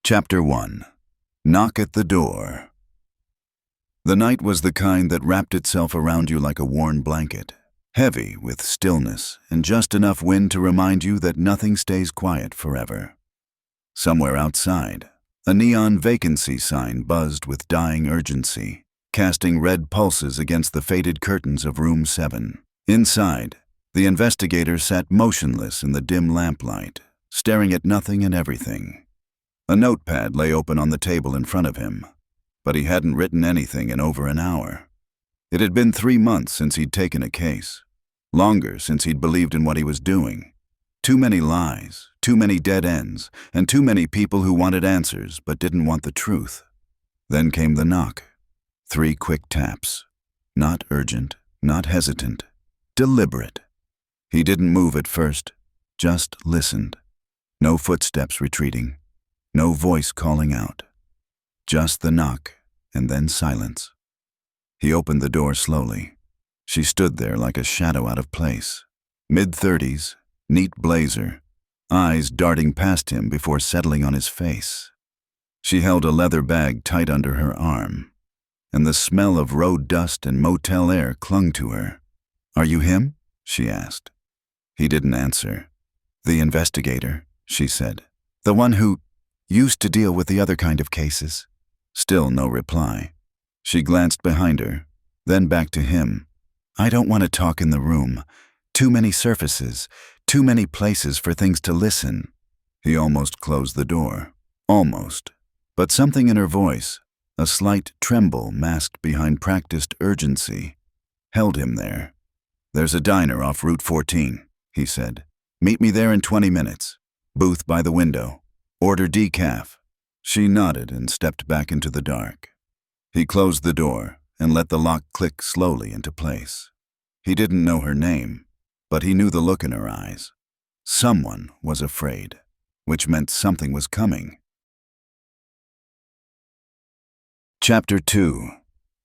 Chapter 1. Knock at the Door. The night was the kind that wrapped itself around you like a worn blanket, heavy with stillness and just enough wind to remind you that nothing stays quiet forever. Somewhere outside, a neon vacancy sign buzzed with dying urgency, casting red pulses against the faded curtains of room 7. Inside, the investigator sat motionless in the dim lamplight, staring at nothing and everything. A notepad lay open on the table in front of him, but he hadn't written anything in over an hour. It had been 3 months since he'd taken a case, longer since he'd believed in what he was doing. Too many lies, too many dead ends, and too many people who wanted answers but didn't want the truth. Then came the knock. 3 quick taps. Not urgent, not hesitant, deliberate. He didn't move at first, just listened. No footsteps retreating. No voice calling out. Just the knock, and then silence. He opened the door slowly. She stood there like a shadow out of place. Mid-30s, neat blazer, eyes darting past him before settling on his face. She held a leather bag tight under her arm, and the smell of road dust and motel air clung to her. "Are you him?" she asked. He didn't answer. "The investigator," she said. "The one who used to deal with the other kind of cases." Still no reply. She glanced behind her, then back to him. "I don't want to talk in the room. Too many surfaces, too many places for things to listen." He almost closed the door. Almost. But something in her voice, a slight tremble masked behind practiced urgency, held him there. "There's a diner off Route 14, he said. "Meet me there in 20 minutes. Booth by the window. Order decaf." She nodded and stepped back into the dark. He closed the door and let the lock click slowly into place. He didn't know her name, but he knew the look in her eyes. Someone was afraid, which meant something was coming. Chapter 2.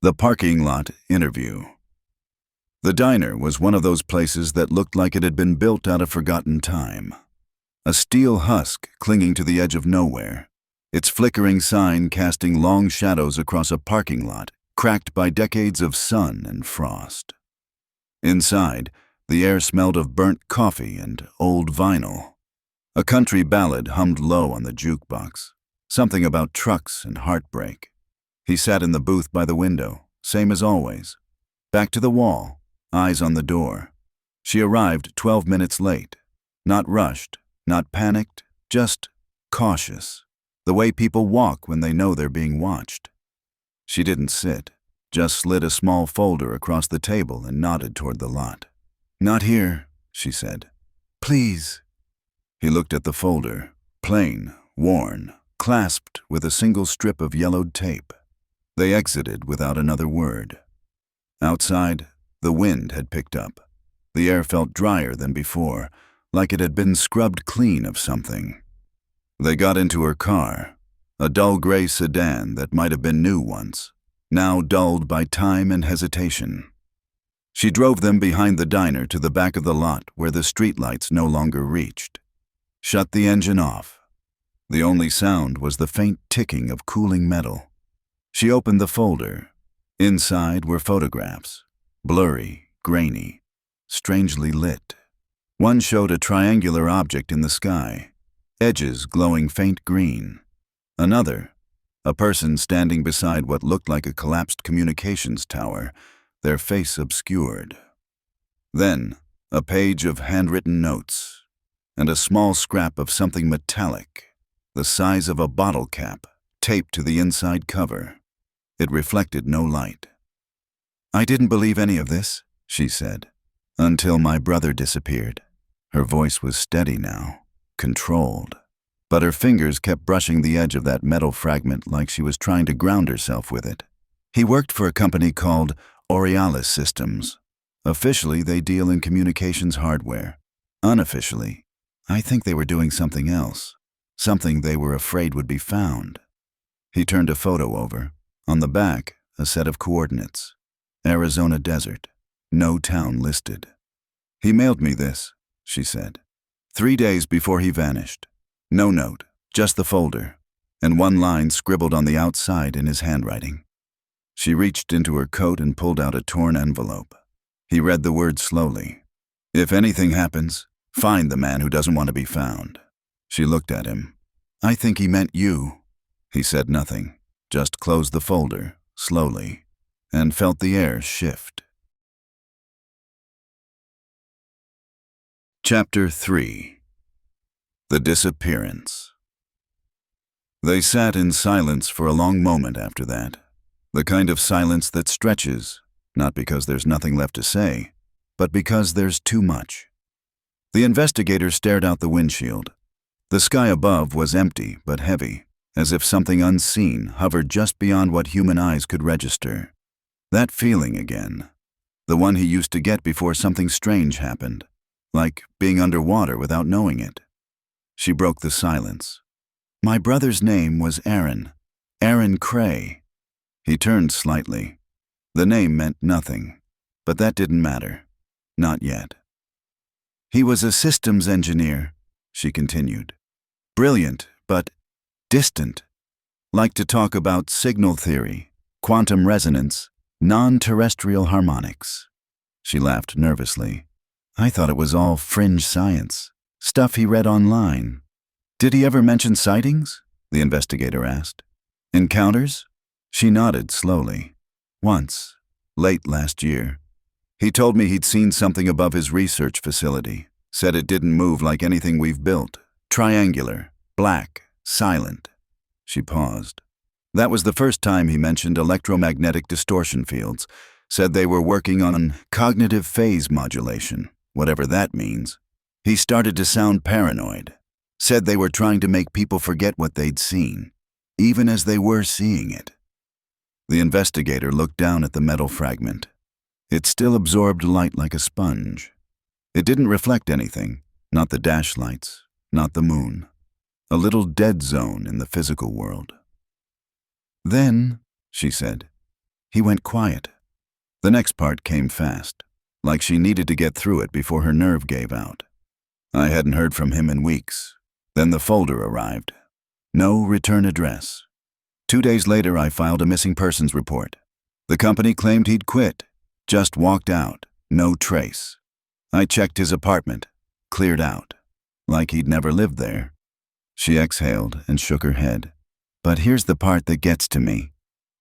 The Parking Lot Interview. The diner was one of those places that looked like it had been built out of forgotten time. A steel husk clinging to the edge of nowhere, its flickering sign casting long shadows across a parking lot cracked by decades of sun and frost. Inside, the air smelled of burnt coffee and old vinyl. A country ballad hummed low on the jukebox, something about trucks and heartbreak. He sat in the booth by the window, same as always. Back to the wall, eyes on the door. She arrived 12 minutes late, not rushed. Not panicked, just cautious, the way people walk when they know they're being watched. She didn't sit, just slid a small folder across the table and nodded toward the lot. "Not here," she said. "Please." He looked at the folder, plain, worn, clasped with a single strip of yellowed tape. They exited without another word. Outside, the wind had picked up. The air felt drier than before, like it had been scrubbed clean of something. They got into her car, a dull gray sedan that might have been new once, now dulled by time and hesitation. She drove them behind the diner to the back of the lot where the streetlights no longer reached. Shut the engine off. The only sound was the faint ticking of cooling metal. She opened the folder. Inside were photographs, blurry, grainy, strangely lit. One showed a triangular object in the sky, edges glowing faint green. Another, a person standing beside what looked like a collapsed communications tower, their face obscured. Then, a page of handwritten notes, and a small scrap of something metallic, the size of a bottle cap, taped to the inside cover. It reflected no light. "I didn't believe any of this," she said, "until my brother disappeared." Her voice was steady now, controlled, but her fingers kept brushing the edge of that metal fragment like she was trying to ground herself with it. "He worked for a company called Aurealis Systems. Officially, they deal in communications hardware. Unofficially, I think they were doing something else, something they were afraid would be found." He turned a photo over. On the back, a set of coordinates. Arizona desert. No town listed. "He mailed me this," she said. 3 days before he vanished. No note, just the folder. and one line scribbled on the outside in his handwriting. She reached into her coat and pulled out a torn envelope. He read the words slowly. "If anything happens, find the man who doesn't want to be found." She looked at him. "I think he meant you." He said nothing, just closed the folder, slowly, and felt the air shift. Chapter 3. The Disappearance. They sat in silence for a long moment after that, the kind of silence that stretches, not because there's nothing left to say, but because there's too much. The investigator stared out the windshield. The sky above was empty but heavy, as if something unseen hovered just beyond what human eyes could register. That feeling again, the one he used to get before something strange happened, like being underwater without knowing it. She broke the silence. "My brother's name was Aaron Cray." He turned slightly. The name meant nothing, but that didn't matter. Not yet. "He was a systems engineer," she continued. "Brilliant, but distant. Liked to talk about signal theory, quantum resonance, non-terrestrial harmonics." She laughed nervously. "I thought it was all fringe science, stuff he read online." "Did he ever mention sightings?" the investigator asked. "Encounters?" She nodded slowly. "Once, late last year. He told me he'd seen something above his research facility, said it didn't move like anything we've built. Triangular, black, silent." She paused. "That was the first time he mentioned electromagnetic distortion fields, said they were working on cognitive phase modulation, whatever that means. He started to sound paranoid. Said they were trying to make people forget what they'd seen, even as they were seeing it." The investigator looked down at the metal fragment. It still absorbed light like a sponge. It didn't reflect anything, not the dash lights, not the moon. A little dead zone in the physical world. "Then," she said, "he went quiet." The next part came fast, like she needed to get through it before her nerve gave out. "I hadn't heard from him in weeks. Then the folder arrived. No return address. 2 days later, I filed a missing persons report. The company claimed he'd quit, just walked out, no trace. I checked his apartment, cleared out, like he'd never lived there." She exhaled and shook her head. "But here's the part that gets to me.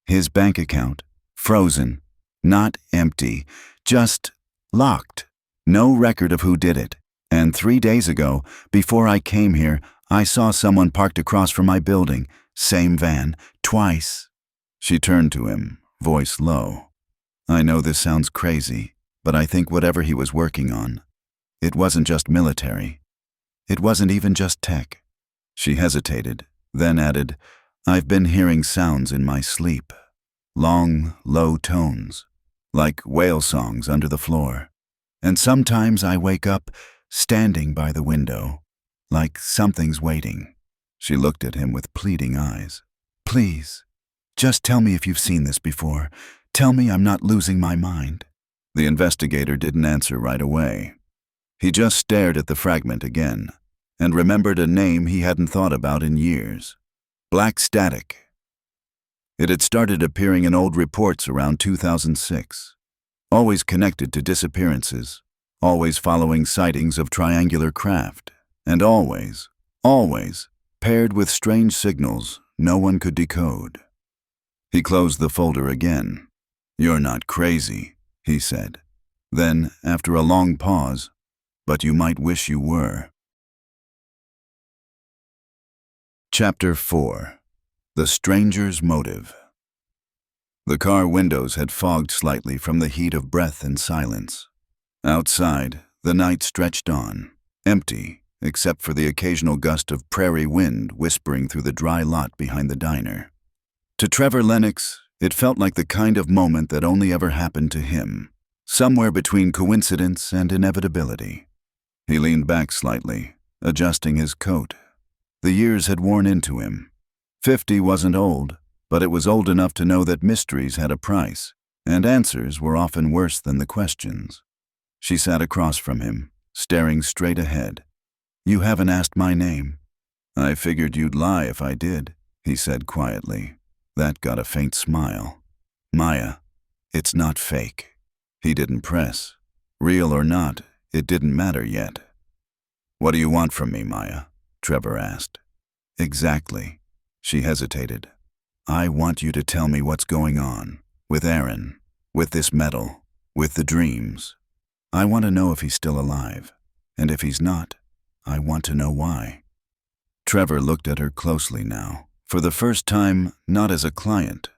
His bank account, frozen, not empty, just locked. No record of who did it. And 3 days ago, before I came here, I saw someone parked across from my building, same van, twice." She turned to him, voice low. "I know this sounds crazy, but I think whatever he was working on, it wasn't just military. It wasn't even just tech." She hesitated, then added, "I've been hearing sounds in my sleep. Long, low tones, like whale songs under the floor. And sometimes I wake up standing by the window, like something's waiting." She looked at him with pleading eyes. "Please, just tell me if you've seen this before. Tell me I'm not losing my mind." The investigator didn't answer right away. He just stared at the fragment again, and remembered a name he hadn't thought about in years. Black Static. It had started appearing in old reports around 2006. Always connected to disappearances, always following sightings of triangular craft, and always paired with strange signals no one could decode. He closed the folder again. "You're not crazy," he said. Then, after a long pause, "But you might wish you were." Chapter 4. The Stranger's Motive. The car windows had fogged slightly from the heat of breath and silence. Outside, the night stretched on, empty, except for the occasional gust of prairie wind whispering through the dry lot behind the diner. To Trevor Lennox, it felt like the kind of moment that only ever happened to him, somewhere between coincidence and inevitability. He leaned back slightly, adjusting his coat. The years had worn into him. 50 wasn't old, but it was old enough to know that mysteries had a price, and answers were often worse than the questions. She sat across from him, staring straight ahead. "You haven't asked my name." "I figured you'd lie if I did." he said quietly. That got a faint smile. Maya, it's not fake. He didn't press. Real or not, it didn't matter yet. What do you want from me, Maya? Trevor asked. Exactly. She hesitated. I want you to tell me what's going on. With Aaron. With this metal. With the dreams. I want to know if he's still alive. And if he's not, I want to know why. Trevor looked at her closely now. For the first time, not as a client,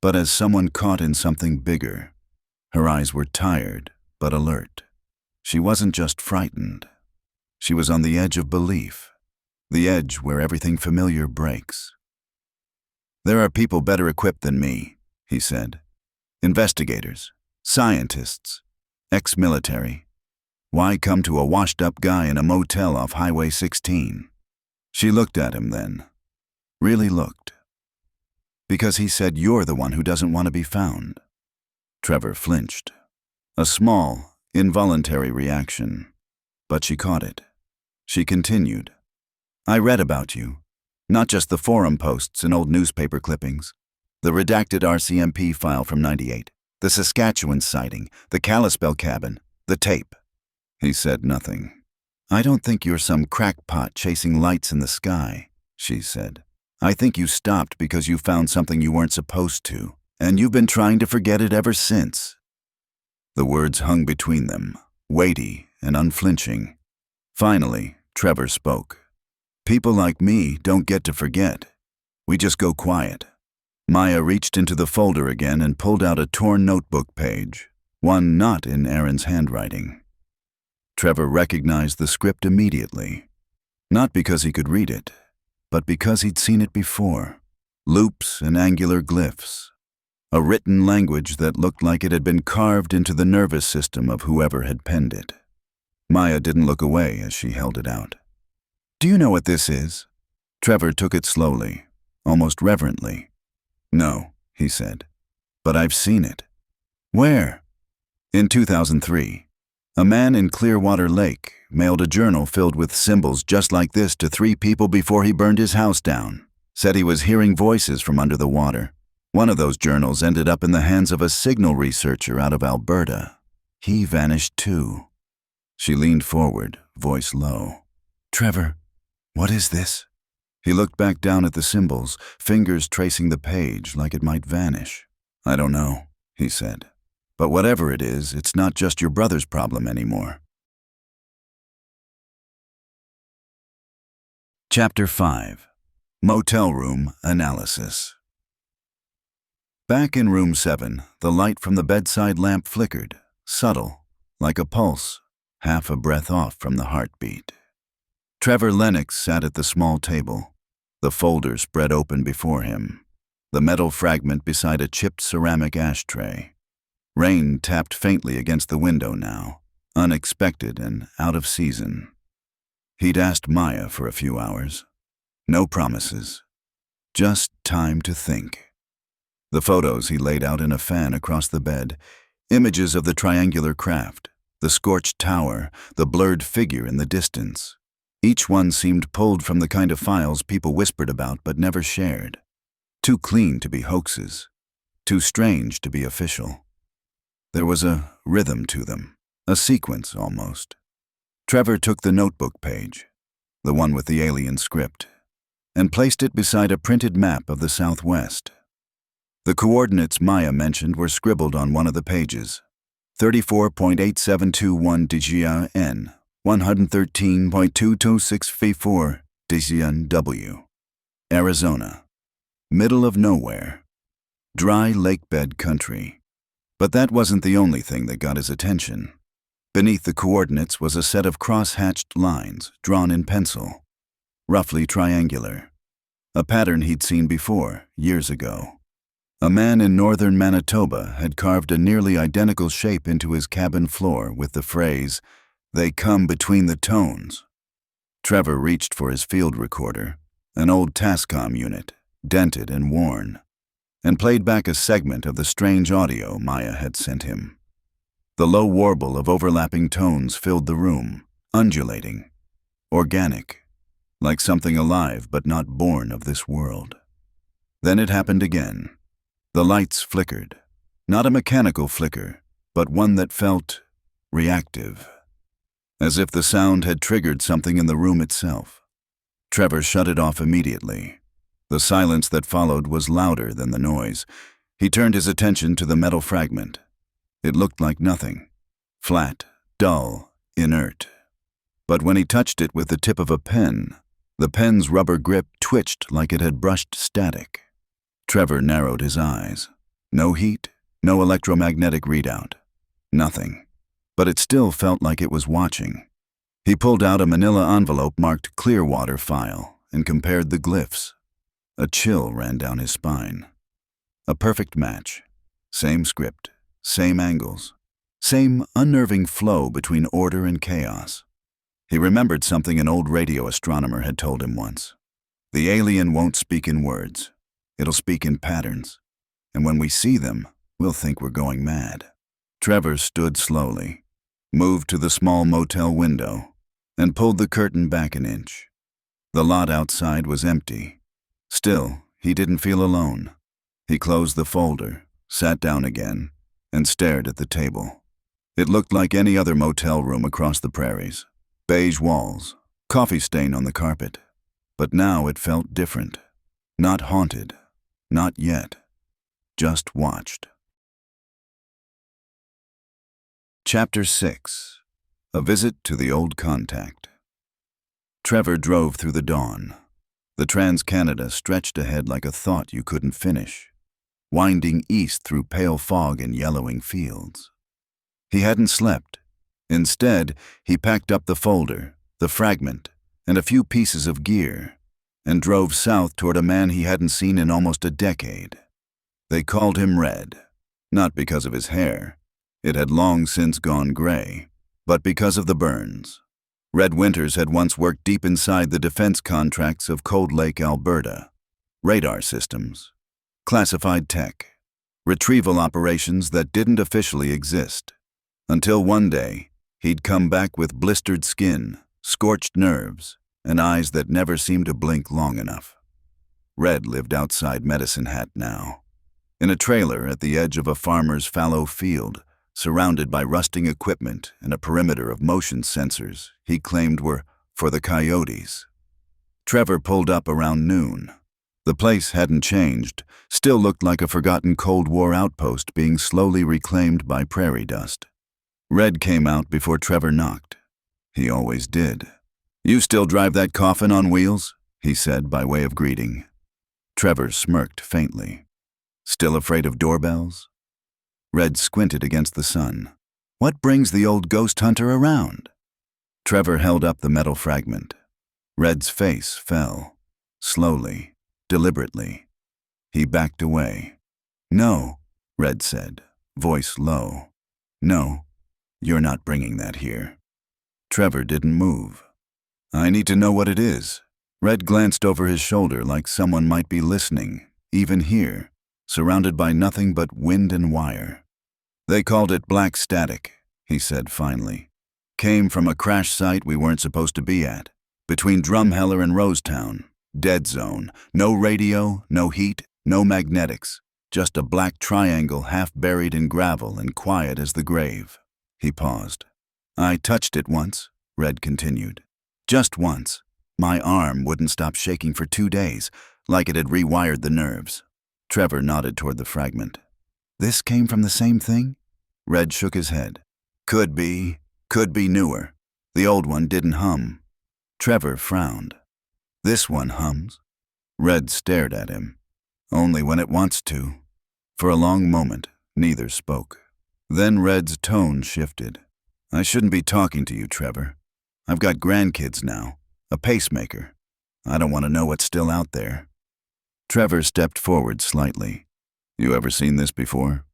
but as someone caught in something bigger. Her eyes were tired, but alert. She wasn't just frightened. She was on the edge of belief. The edge where everything familiar breaks. There are people better equipped than me, he said. Investigators, scientists, ex-military. Why come to a washed-up guy in a motel off Highway 16? She looked at him then. Really looked. Because he said you're the one who doesn't want to be found. Trevor flinched. A small, involuntary reaction. But she caught it. She continued. I read about you. Not just the forum posts and old newspaper clippings. The redacted RCMP file from '98. The Saskatchewan sighting. The Kalispell cabin. The tape. He said nothing. I don't think you're some crackpot chasing lights in the sky, she said. I think you stopped because you found something you weren't supposed to, and you've been trying to forget it ever since. The words hung between them, weighty and unflinching. Finally, Trevor spoke. People like me don't get to forget. We just go quiet. Maya reached into the folder again and pulled out a torn notebook page, one not in Aaron's handwriting. Trevor recognized the script immediately, not because he could read it, but because he'd seen it before. Loops and angular glyphs. A written language that looked like it had been carved into the nervous system of whoever had penned it. Maya didn't look away as she held it out. Do you know what this is? Trevor took it slowly, almost reverently. No, he said, but I've seen it. Where? In 2003. A man in Clearwater Lake mailed a journal filled with symbols just like this to 3 people before he burned his house down. Said he was hearing voices from under the water. One of those journals ended up in the hands of a signal researcher out of Alberta. He vanished too. She leaned forward, voice low. Trevor, what is this? He looked back down at the symbols, fingers tracing the page like it might vanish. I don't know, he said. But whatever it is, it's not just your brother's problem anymore. Chapter 5. Motel Room Analysis. Back in room 7, the light from the bedside lamp flickered, subtle, like a pulse, half a breath off from the heartbeat. Trevor Lennox sat at the small table, the folder spread open before him, the metal fragment beside a chipped ceramic ashtray. Rain tapped faintly against the window now, unexpected and out of season. He'd asked Maya for a few hours. No promises. Just time to think. The photos he laid out in a fan across the bed, images of the triangular craft, the scorched tower, the blurred figure in the distance. Each one seemed pulled from the kind of files people whispered about but never shared. Too clean to be hoaxes. Too strange to be official. There was a rhythm to them, a sequence almost. Trevor took the notebook page, the one with the alien script, and placed it beside a printed map of the Southwest. The coordinates Maya mentioned were scribbled on one of the pages. 34.8721 Digian N, 113.22634 Digian W. Arizona. Middle of nowhere. Dry lakebed country. But that wasn't the only thing that got his attention. Beneath the coordinates was a set of cross-hatched lines drawn in pencil, roughly triangular, a pattern he'd seen before, years ago. A man in northern Manitoba had carved a nearly identical shape into his cabin floor with the phrase, "They come between the tones." Trevor reached for his field recorder, an old Tascom unit, dented and worn, and played back a segment of the strange audio Maya had sent him. The low warble of overlapping tones filled the room, undulating, organic, like something alive but not born of this world. Then it happened again. The lights flickered. Not a mechanical flicker, but one that felt reactive. As if the sound had triggered something in the room itself. Trevor shut it off immediately. The silence that followed was louder than the noise. He turned his attention to the metal fragment. It looked like nothing. Flat, dull, inert. But when he touched it with the tip of a pen, the pen's rubber grip twitched like it had brushed static. Trevor narrowed his eyes. No heat, no electromagnetic readout. Nothing. But it still felt like it was watching. He pulled out a manila envelope marked Clearwater file and compared the glyphs. A chill ran down his spine. A perfect match. Same script, same angles, same unnerving flow between order and chaos. He remembered something an old radio astronomer had told him once. The alien won't speak in words. It'll speak in patterns. And when we see them, we'll think we're going mad. Trevor stood slowly, moved to the small motel window, and pulled the curtain back an inch. The lot outside was empty. Still, he didn't feel alone. He closed the folder, sat down again, and stared at the table. It looked like any other motel room across the prairies. Beige walls, coffee stain on the carpet. But now it felt different. Not haunted. Not yet. Just watched. Chapter 6. A Visit to the Old Contact. Trevor drove through the dawn. The Trans-Canada stretched ahead like a thought you couldn't finish, winding east through pale fog and yellowing fields. He hadn't slept. Instead, he packed up the folder, the fragment, and a few pieces of gear, and drove south toward a man he hadn't seen in almost a decade. They called him Red, not because of his hair. It had long since gone gray, but because of the burns. Red Winters had once worked deep inside the defense contracts of Cold Lake, Alberta. Radar systems, classified tech, retrieval operations that didn't officially exist. Until one day, he'd come back with blistered skin, scorched nerves, and eyes that never seemed to blink long enough. Red lived outside Medicine Hat now, in a trailer at the edge of a farmer's fallow field, surrounded by rusting equipment and a perimeter of motion sensors he claimed were for the coyotes. Trevor pulled up around noon. The place hadn't changed, still looked like a forgotten Cold War outpost being slowly reclaimed by prairie dust. Red came out before Trevor knocked. He always did. "You still drive that coffin on wheels?" he said by way of greeting. Trevor smirked faintly. "Still afraid of doorbells?" Red squinted against the sun. "What brings the old ghost hunter around?" Trevor held up the metal fragment. Red's face fell, slowly, deliberately. He backed away. "No," Red said, voice low. "No, you're not bringing that here." Trevor didn't move. "I need to know what it is." Red glanced over his shoulder like someone might be listening, even here, surrounded by nothing but wind and wire. "They called it black static," he said finally. "Came from a crash site we weren't supposed to be at, between Drumheller and Rosetown. Dead zone. No radio, no heat, no magnetics. Just a black triangle half buried in gravel and quiet as the grave." He paused. "I touched it once," Red continued. "Just once. My arm wouldn't stop shaking for 2 days, like it had rewired the nerves." Trevor nodded toward the fragment. "This came from the same thing?" Red shook his head. Could be newer. The old one didn't hum." Trevor frowned. "This one hums." Red stared at him. "Only when it wants to." For a long moment, neither spoke. Then Red's tone shifted. "I shouldn't be talking to you, Trevor. I've got grandkids now, a pacemaker. I don't want to know what's still out there." Trevor stepped forward slightly. "You ever seen this before?"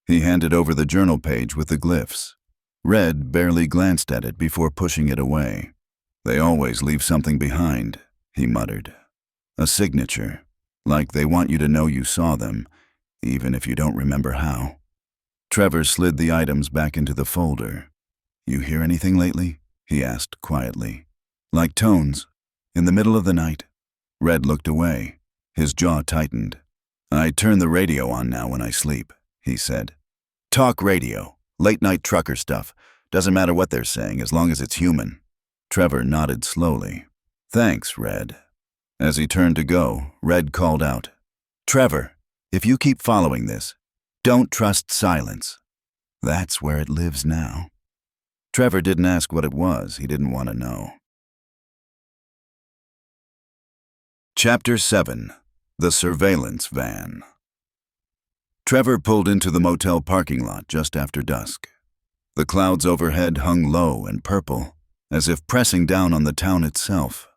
He handed over the journal page with the glyphs. Red barely glanced at it before pushing it away. "They always leave something behind," he muttered. "A signature, like they want you to know you saw them, even if you don't remember how." Trevor slid the items back into the folder. "You hear anything lately?" he asked quietly. "Like tones, in the middle of the night." Red looked away. His jaw tightened. "I turn the radio on now when I sleep," he said. "Talk radio, late-night trucker stuff. Doesn't matter what they're saying as long as it's human." Trevor nodded slowly. "Thanks, Red." As he turned to go, Red called out, "Trevor, if you keep following this, don't trust silence. That's where it lives now." Trevor didn't ask what it was. He didn't want to know. Chapter 7. The Surveillance Van. Trevor pulled into the motel parking lot just after dusk. The clouds overhead hung low and purple, as if pressing down on the town itself.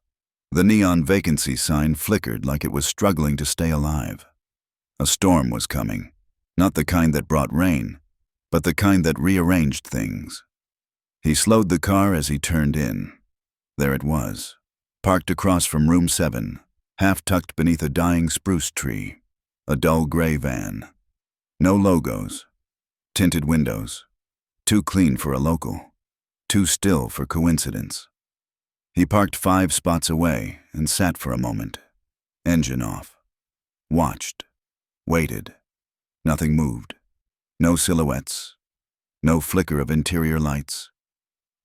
The neon vacancy sign flickered like it was struggling to stay alive. A storm was coming, not the kind that brought rain, but the kind that rearranged things. He slowed the car as he turned in. There it was, parked across from room 7, half-tucked beneath a dying spruce tree, a dull gray van. No logos, tinted windows, too clean for a local, too still for coincidence. He parked 5 spots away and sat for a moment, engine off. Watched, waited. Nothing moved. No silhouettes, no flicker of interior lights.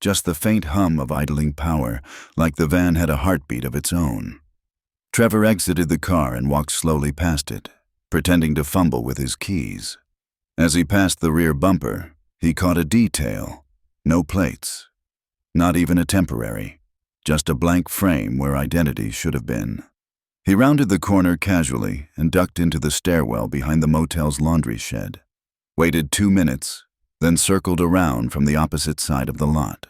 Just the faint hum of idling power, like the van had a heartbeat of its own. Trevor exited the car and walked slowly past it, pretending to fumble with his keys. As he passed the rear bumper, he caught a detail. No plates. Not even a temporary. Just a blank frame where identity should have been. He rounded the corner casually and ducked into the stairwell behind the motel's laundry shed. Waited 2 minutes, then circled around from the opposite side of the lot.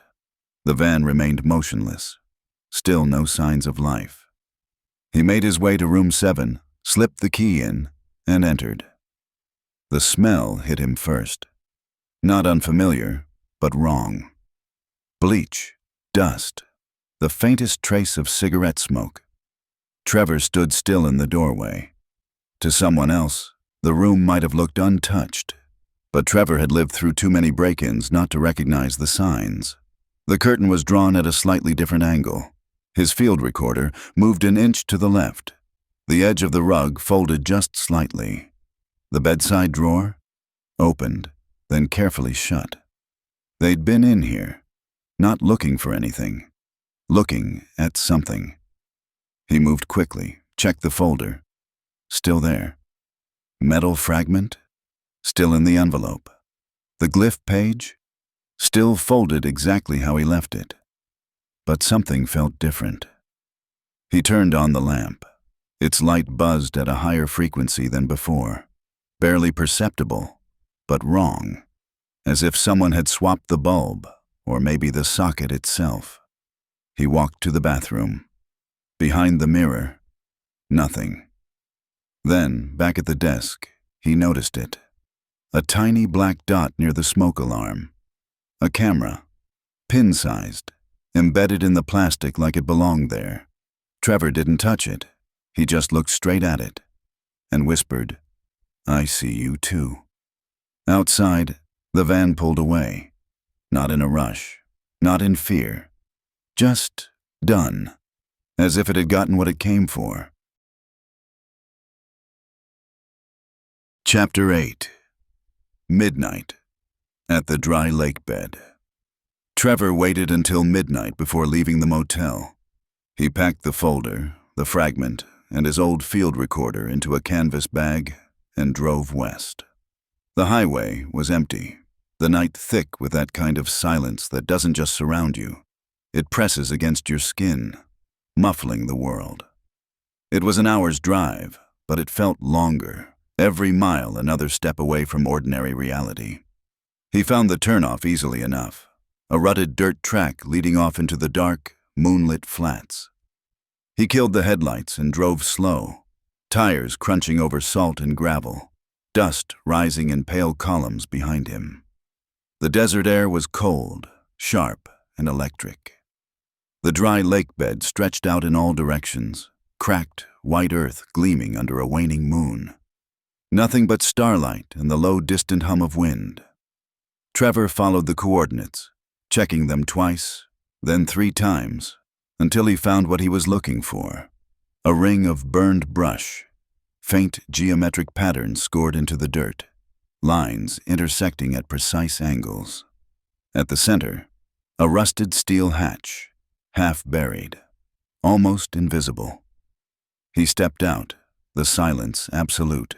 The van remained motionless. Still no signs of life. He made his way to room 7, slipped the key in, and entered. The smell hit him first. Not unfamiliar, but wrong. Bleach, dust, the faintest trace of cigarette smoke. Trevor stood still in the doorway. To someone else, the room might have looked untouched, but Trevor had lived through too many break-ins not to recognize the signs. The curtain was drawn at a slightly different angle. His field recorder moved an inch to the left. The edge of the rug folded just slightly. The bedside drawer opened, then carefully shut. They'd been in here, not looking for anything, looking at something. He moved quickly, checked the folder. Still there. Metal fragment? Still in the envelope. The glyph page? Still folded exactly how he left it. But something felt different. He turned on the lamp. Its light buzzed at a higher frequency than before. Barely perceptible, but wrong. As if someone had swapped the bulb, or maybe the socket itself. He walked to the bathroom. Behind the mirror, nothing. Then, back at the desk, he noticed it. A tiny black dot near the smoke alarm. A camera, pin-sized, embedded in the plastic like it belonged there. Trevor didn't touch it. He just looked straight at it and whispered, "I see you too." Outside, the van pulled away. Not in a rush, not in fear. Just done, as if it had gotten what it came for. Chapter 8. Midnight. At the dry lake bed. Trevor waited until midnight before leaving the motel. He packed the folder, the fragment, and his old field recorder into a canvas bag and drove west. The highway was empty, the night thick with that kind of silence that doesn't just surround you. It presses against your skin, muffling the world. It was an hour's drive, but it felt longer, every mile another step away from ordinary reality. He found the turnoff easily enough, a rutted dirt track leading off into the dark, moonlit flats. He killed the headlights and drove slow, tires crunching over salt and gravel, dust rising in pale columns behind him. The desert air was cold, sharp, and electric. The dry lake bed stretched out in all directions, cracked, white earth gleaming under a waning moon. Nothing but starlight and the low, distant hum of wind. Trevor followed the coordinates, checking them twice, then 3 times, until he found what he was looking for. A ring of burned brush, faint geometric patterns scored into the dirt, lines intersecting at precise angles. At the center, a rusted steel hatch, half buried, almost invisible. He stepped out, the silence absolute.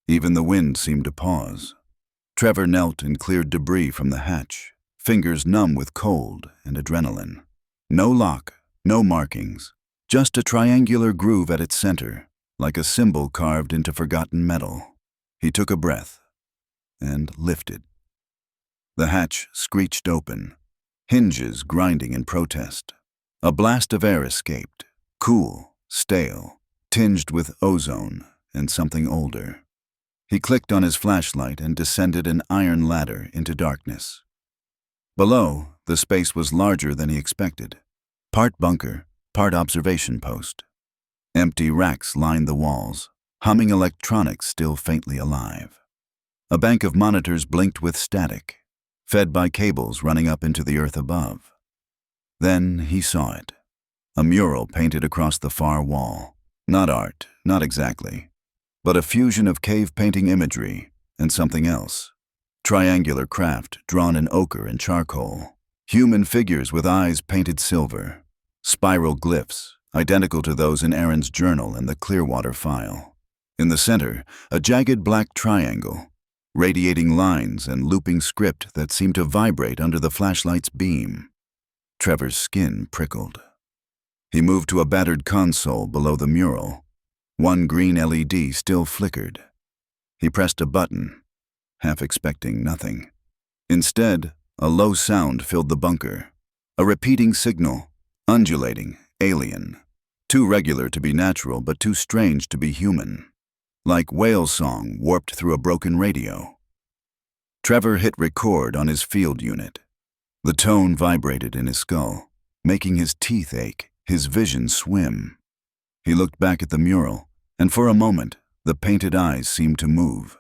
Even the wind seemed to pause. Trevor knelt and cleared debris from the hatch, fingers numb with cold and adrenaline. No lock, no markings, just a triangular groove at its center, like a symbol carved into forgotten metal. He took a breath and lifted. The hatch screeched open, hinges grinding in protest. A blast of air escaped, cool, stale, tinged with ozone and something older. He clicked on his flashlight and descended an iron ladder into darkness. Below, the space was larger than he expected. Part bunker, part observation post. Empty racks lined the walls, humming electronics still faintly alive. A bank of monitors blinked with static, fed by cables running up into the earth above. Then he saw it. A mural painted across the far wall. Not art, not exactly, but a fusion of cave painting imagery and something else. Triangular craft drawn in ochre and charcoal. Human figures with eyes painted silver. Spiral glyphs, identical to those in Aaron's journal and the Clearwater file. In the center, a jagged black triangle, radiating lines and looping script that seemed to vibrate under the flashlight's beam. Trevor's skin prickled. He moved to a battered console below the mural. One green LED still flickered. He pressed a button, half expecting nothing. Instead, a low sound filled the bunker. A repeating signal, undulating, alien. Too regular to be natural, but too strange to be human. Like whale song warped through a broken radio. Trevor hit record on his field unit. The tone vibrated in his skull, making his teeth ache, his vision swim. He looked back at the mural, and for a moment, the painted eyes seemed to move.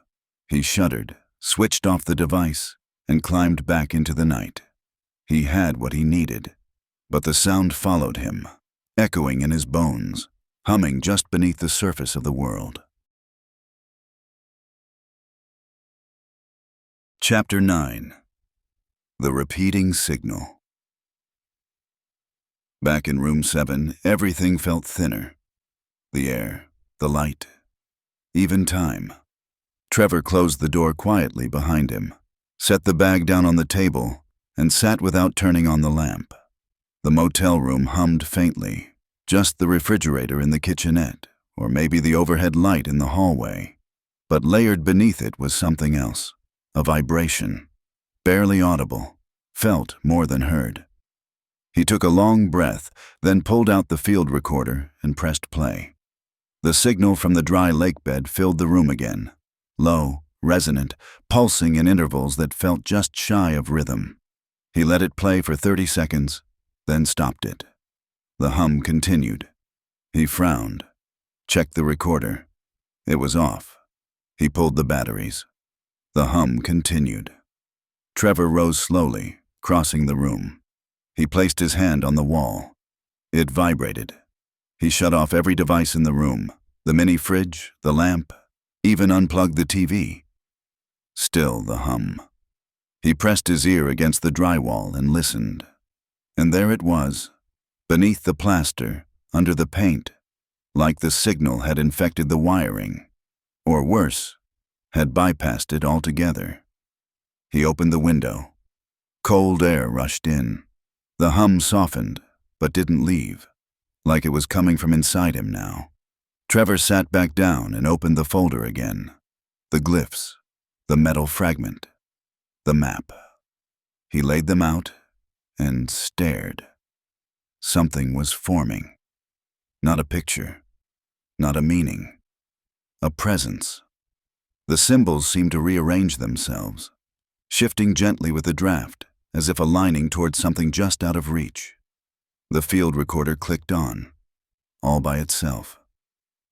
He shuddered, switched off the device, and climbed back into the night. He had what he needed, but the sound followed him, echoing in his bones, humming just beneath the surface of the world. Chapter 9. The Repeating Signal. Back in room 7, everything felt thinner. The air, the light, even time. Trevor closed the door quietly behind him, set the bag down on the table, and sat without turning on the lamp. The motel room hummed faintly, just the refrigerator in the kitchenette, or maybe the overhead light in the hallway. But layered beneath it was something else, a vibration, barely audible, felt more than heard. He took a long breath, then pulled out the field recorder and pressed play. The signal from the dry lake bed filled the room again, low, resonant, pulsing in intervals that felt just shy of rhythm. He let it play for 30 seconds, then stopped it. The hum continued. He frowned, checked the recorder. It was off. He pulled the batteries. The hum continued. Trevor rose slowly, crossing the room. He placed his hand on the wall. It vibrated. He shut off every device in the room, the mini fridge, the lamp, even unplugged the TV. Still the hum. He pressed his ear against the drywall and listened. And there it was, beneath the plaster, under the paint, like the signal had infected the wiring, or worse, had bypassed it altogether. He opened the window. Cold air rushed in. The hum softened, but didn't leave, like it was coming from inside him now. Trevor sat back down and opened the folder again. The glyphs, the metal fragment, the map. He laid them out and stared. Something was forming. Not a picture, not a meaning, a presence. The symbols seemed to rearrange themselves, shifting gently with the draft, as if aligning towards something just out of reach. The field recorder clicked on, all by itself.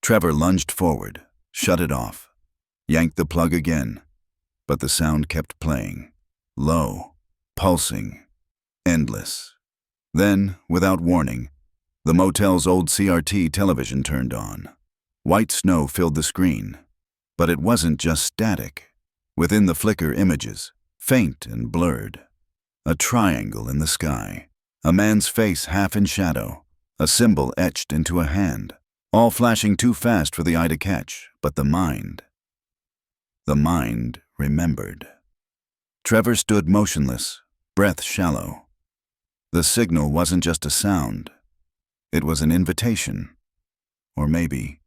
Trevor lunged forward, shut it off, yanked the plug again, but the sound kept playing, low, pulsing, endless. Then, without warning, the motel's old CRT television turned on. White snow filled the screen. But it wasn't just static. Within the flicker images, faint and blurred. A triangle in the sky. A man's face half in shadow. A symbol etched into a hand. All flashing too fast for the eye to catch, but the mind remembered. Trevor stood motionless, breath shallow. The signal wasn't just a sound. It was an invitation. Or maybe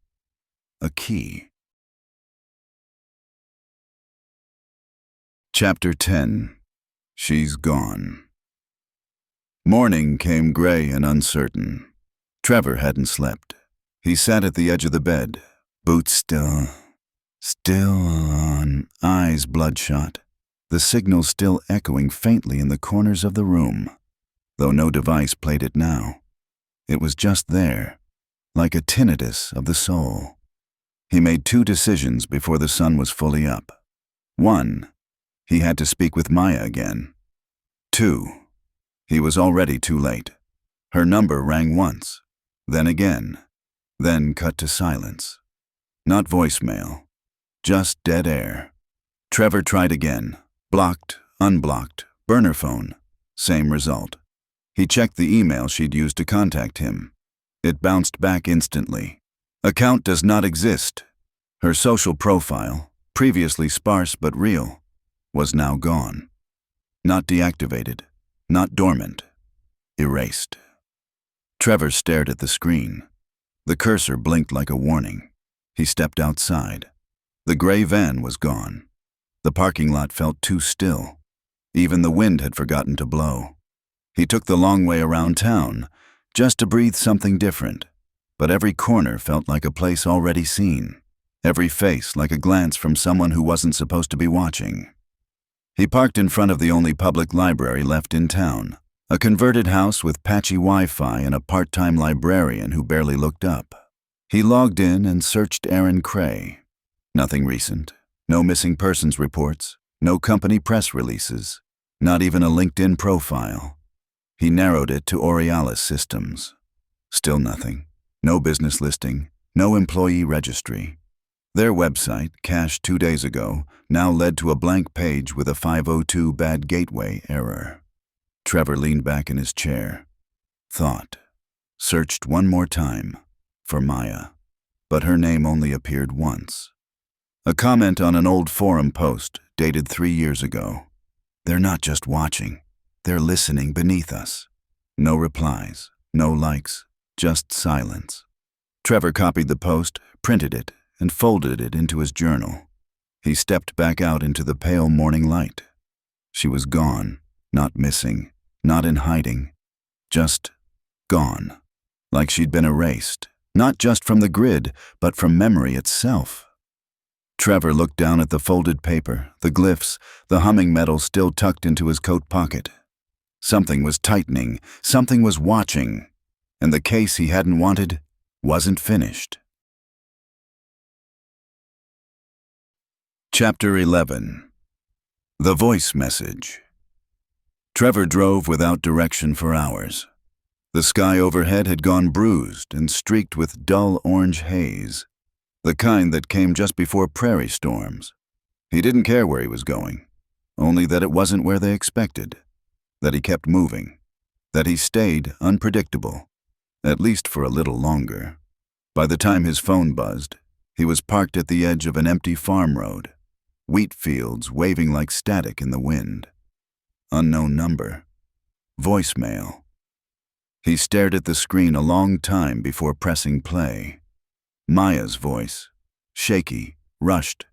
a key. Chapter 10. She's Gone. Morning came gray and uncertain. Trevor hadn't slept. He sat at the edge of the bed, boots still on, eyes bloodshot, the signal still echoing faintly in the corners of the room, though no device played it now. It was just there, like a tinnitus of the soul. He made 2 decisions before the sun was fully up. 1, he had to speak with Maya again. 2, he was already too late. Her number rang once, then again, then cut to silence. Not voicemail, just dead air. Trevor tried again. Blocked, unblocked, burner phone. Same result. He checked the email she'd used to contact him. It bounced back instantly. Account does not exist. Her social profile, previously sparse but real, was now gone. Not deactivated, not dormant. Erased. Trevor stared at the screen. The cursor blinked like a warning. He stepped outside. The gray van was gone. The parking lot felt too still. Even the wind had forgotten to blow. He took the long way around town, just to breathe something different. But every corner felt like a place already seen. Every face like a glance from someone who wasn't supposed to be watching. He parked in front of the only public library left in town. A converted house with patchy Wi-Fi and a part-time librarian who barely looked up. He logged in and searched Aaron Cray. Nothing recent. No missing persons reports. No company press releases. Not even a LinkedIn profile. He narrowed it to Aurealis Systems. Still nothing. No business listing. No employee registry. Their website, cached 2 days ago, now led to a blank page with a 502 bad gateway error. Trevor leaned back in his chair. Thought. Searched one more time. For Maya. But her name only appeared once. A comment on an old forum post, dated 3 years ago. They're not just watching. They're listening beneath us. No replies. No likes. Just silence. Trevor copied the post, printed it, and folded it into his journal. He stepped back out into the pale morning light. She was gone. Not missing. Not in hiding. Just gone. Like she'd been erased. Not just from the grid, but from memory itself. Trevor looked down at the folded paper, the glyphs, the humming metal still tucked into his coat pocket. Something was tightening, something was watching, and the case he hadn't wanted wasn't finished. Chapter 11. The Voice Message. Trevor drove without direction for hours. The sky overhead had gone bruised and streaked with dull orange haze, the kind that came just before prairie storms. He didn't care where he was going, only that it wasn't where they expected, that he kept moving, that he stayed unpredictable, at least for a little longer. By the time his phone buzzed, he was parked at the edge of an empty farm road, wheat fields waving like static in the wind. Unknown number. Voicemail. He stared at the screen a long time before pressing play. Maya's voice, shaky, rushed,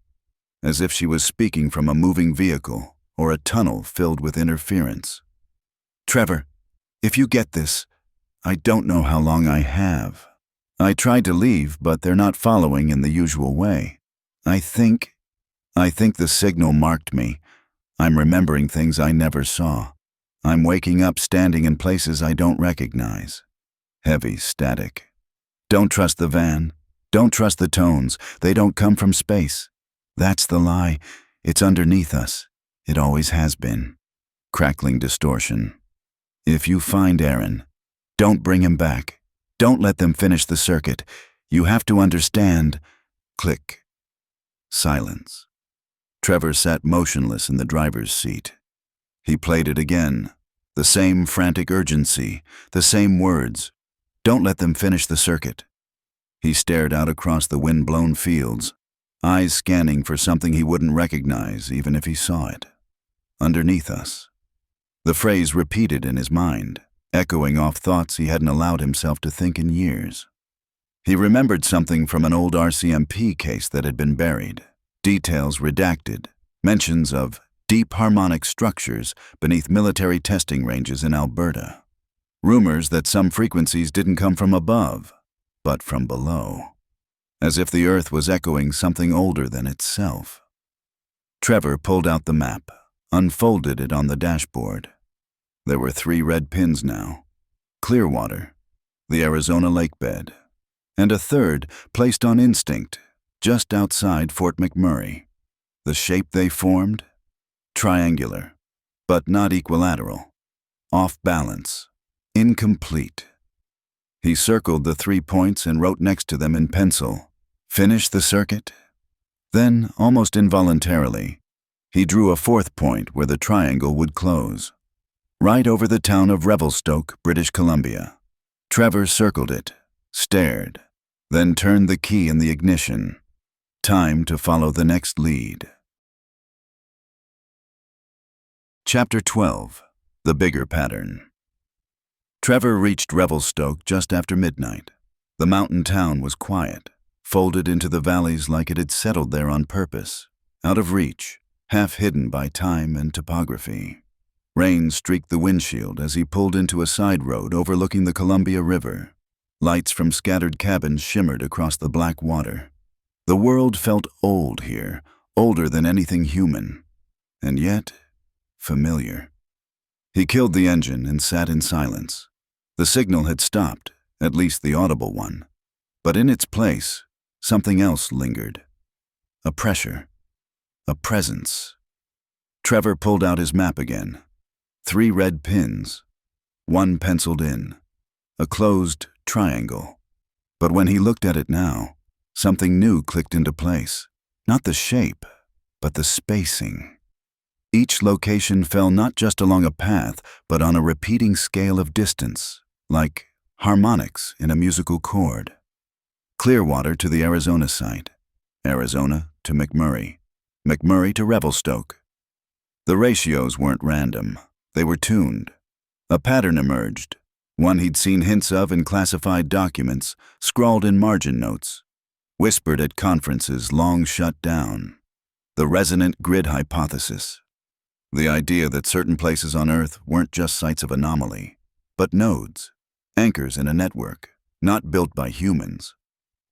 as if she was speaking from a moving vehicle or a tunnel filled with interference. Trevor, if you get this, I don't know how long I have. I tried to leave, but they're not following in the usual way. I think the signal marked me. I'm remembering things I never saw. I'm waking up standing in places I don't recognize. Heavy static. Don't trust the van. Don't trust the tones. They don't come from space. That's the lie. It's underneath us. It always has been. Crackling distortion. If you find Aaron, don't bring him back. Don't let them finish the circuit. You have to understand. Click. Silence. Trevor sat motionless in the driver's seat. He played it again. The same frantic urgency, the same words. Don't let them finish the circuit. He stared out across the wind-blown fields, eyes scanning for something he wouldn't recognize even if he saw it. Underneath us. The phrase repeated in his mind, echoing off thoughts he hadn't allowed himself to think in years. He remembered something from an old RCMP case that had been buried, details redacted, mentions of deep harmonic structures beneath military testing ranges in Alberta. Rumors that some frequencies didn't come from above, but from below. As if the Earth was echoing something older than itself. Trevor pulled out the map, unfolded it on the dashboard. There were 3 red pins now. Clearwater, the Arizona lake bed, and a third placed on instinct, just outside Fort McMurray. The shape they formed? Triangular, but not equilateral. Off balance. Incomplete. He circled the 3 points and wrote next to them in pencil, "Finish the circuit." Then, almost involuntarily, he drew a 4th point where the triangle would close. Right over the town of Revelstoke, British Columbia. Trevor circled it, stared, then turned the key in the ignition. Time to follow the next lead. Chapter 12. The Bigger Pattern. Trevor reached Revelstoke just after midnight. The mountain town was quiet, folded into the valleys like it had settled there on purpose, out of reach, half hidden by time and topography. Rain streaked the windshield as he pulled into a side road overlooking the Columbia River. Lights from scattered cabins shimmered across the black water. The world felt old here, older than anything human, and yet familiar. He killed the engine and sat in silence. The signal had stopped, at least the audible one, but in its place, something else lingered. A pressure. A presence. Trevor pulled out his map again. 3 red pins. 1 penciled in. A closed triangle. But when he looked at it now, something new clicked into place. Not the shape, but the spacing. Each location fell not just along a path, but on a repeating scale of distance, like harmonics in a musical chord. Clearwater to the Arizona site, Arizona to McMurray, McMurray to Revelstoke. The ratios weren't random, they were tuned. A pattern emerged, one he'd seen hints of in classified documents, scrawled in margin notes, whispered at conferences long shut down. The resonant grid hypothesis. The idea that certain places on Earth weren't just sites of anomaly, but nodes, anchors in a network, not built by humans,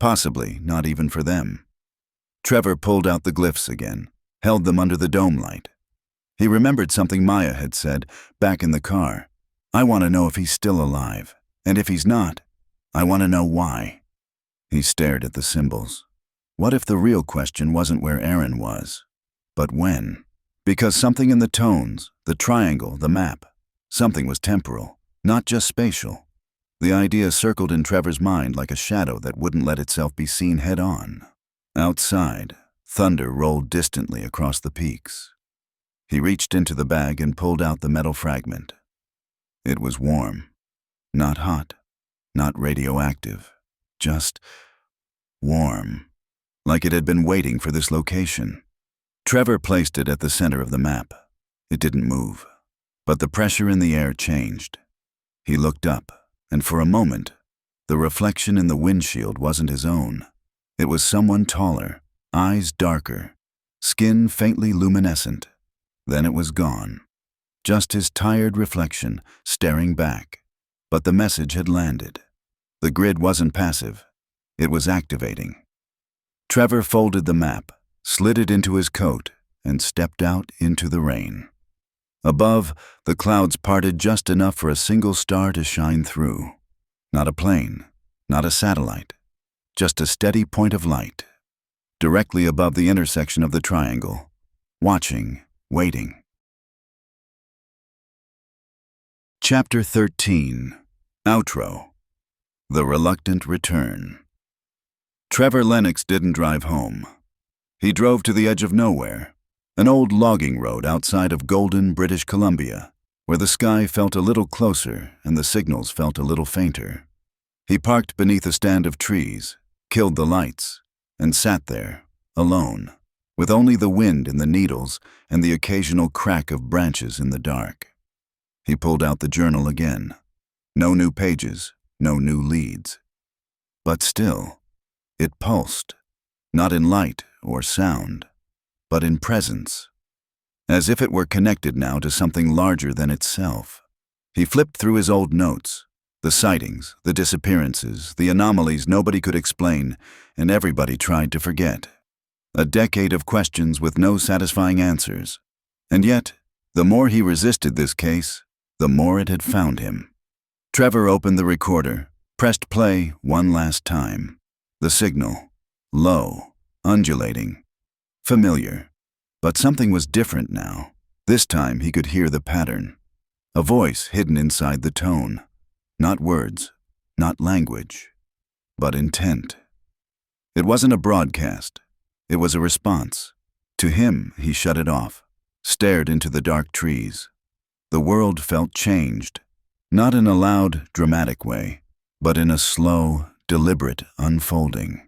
possibly not even for them. Trevor pulled out the glyphs again, held them under the dome light. He remembered something Maya had said back in the car. "I want to know if he's still alive, and if he's not, I want to know why." He stared at the symbols. What if the real question wasn't where Aaron was, but when? Because something in the tones, the triangle, the map, something was temporal, not just spatial. The idea circled in Trevor's mind like a shadow that wouldn't let itself be seen head-on. Outside, thunder rolled distantly across the peaks. He reached into the bag and pulled out the metal fragment. It was warm. Not hot. Not radioactive. Just warm. Like it had been waiting for this location. Trevor placed it at the center of the map. It didn't move, but the pressure in the air changed. He looked up, and for a moment, the reflection in the windshield wasn't his own. It was someone taller, eyes darker, skin faintly luminescent. Then it was gone. Just his tired reflection, staring back. But the message had landed. The grid wasn't passive. It was activating. Trevor folded the map, slid it into his coat, and stepped out into the rain. Above, the clouds parted just enough for a single star to shine through. Not a plane, not a satellite, just a steady point of light. Directly above the intersection of the triangle, watching, waiting. Chapter 13. Outro. The Reluctant Return. Trevor Lennox didn't drive home. He drove to the edge of nowhere, an old logging road outside of Golden, British Columbia, where the sky felt a little closer and the signals felt a little fainter. He parked beneath a stand of trees, killed the lights, and sat there, alone, with only the wind in the needles and the occasional crack of branches in the dark. He pulled out the journal again. No new pages, no new leads. But still, it pulsed, not in light or sound, but in presence, as if it were connected now to something larger than itself. He flipped through his old notes, the sightings, the disappearances, the anomalies nobody could explain, and everybody tried to forget. A decade of questions with no satisfying answers. And yet, the more he resisted this case, the more it had found him. Trevor opened the recorder, pressed play one last time. The signal, low, undulating, familiar. But something was different now. This time he could hear the pattern. A voice hidden inside the tone. Not words, not language, but intent. It wasn't a broadcast. It was a response. To him, he shut it off, stared into the dark trees. The world felt changed, not in a loud, dramatic way, but in a slow, deliberate unfolding.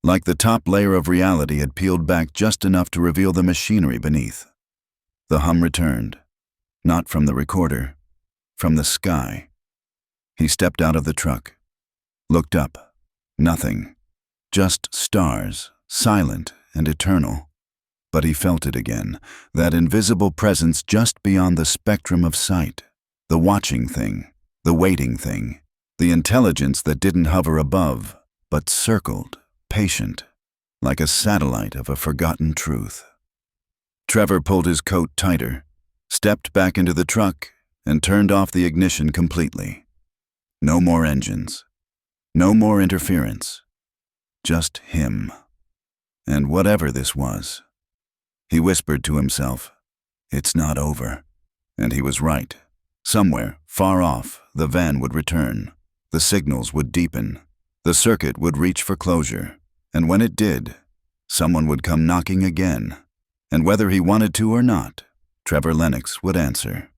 Like the top layer of reality had peeled back just enough to reveal the machinery beneath. The hum returned, not from the recorder, from the sky. He stepped out of the truck, looked up. Nothing, just stars, silent and eternal. But he felt it again, that invisible presence just beyond the spectrum of sight, the watching thing, the waiting thing, the intelligence that didn't hover above, but circled, patient, like a satellite of a forgotten truth. Trevor pulled his coat tighter, stepped back into the truck, and turned off the ignition completely. No more engines. No more interference. Just him. And whatever this was. He whispered to himself, "It's not over." And he was right. Somewhere, far off, the van would return. The signals would deepen. The circuit would reach for closure. And when it did, someone would come knocking again. And whether he wanted to or not, Trevor Lennox would answer.